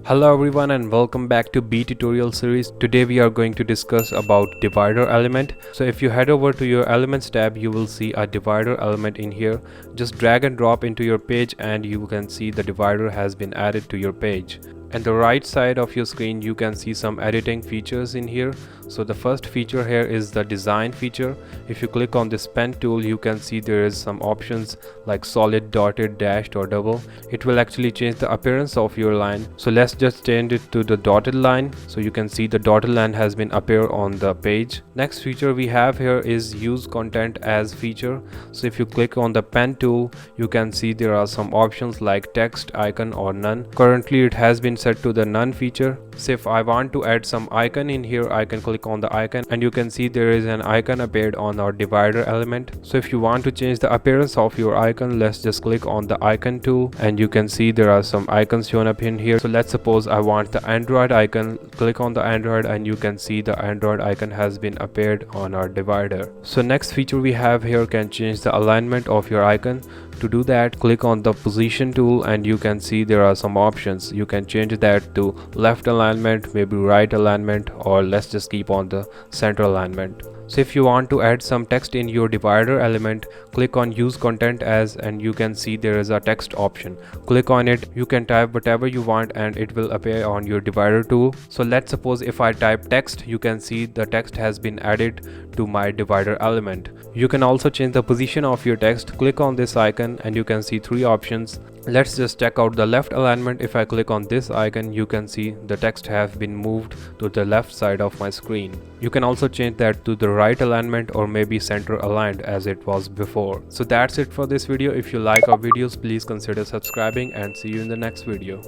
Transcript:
Hello everyone and welcome back to B tutorial series. Today we are going to discuss about divider element. So if you head over to your elements tab, you will see a divider element in here. Just drag and drop into your page and you can see the divider has been added to your page. And the right side of your screen you can see some editing features in here. So the first feature here is the design feature. If you click on this pen tool, you can see there is some options like solid, dotted, dashed or double. It will actually change the appearance of your line. So let's just change it to the dotted line. So you can see the dotted line has been appear on the page. Next feature we have here is use content as feature. So if you click on the pen tool, you can see there are some options like text, icon or none. Currently it has been set to the none feature. So if I want to add some icon in here, I can click on the icon and you can see there is an icon appeared on our divider element. So if you want to change the appearance of your icon, let's just click on the icon tool and you can see there are some icons shown up in here. So let's suppose I want the Android icon. Click on the Android and you can see the Android icon has been appeared on our divider. So next feature we have here can change the alignment of your icon. To do that, click on the position tool and you can see there are some options. You can change that to left alignment, maybe right alignment, or let's just keep on the center alignment. So if you want to add some text in your divider element, click on use content as and you can see there is a text option. Click on it, you can type whatever you want and it will appear on your divider tool. So let's suppose if I type text, you can see the text has been added to my divider element. You can also change the position of your text. Click on this icon and you can see three options. Let's just check out the left alignment. If I click on this icon, you can see the text has been moved to the left side of my screen. You can also change that to the right alignment or maybe center aligned as it was before. So that's it for this video. If you like our videos, please consider subscribing and see you in the next video.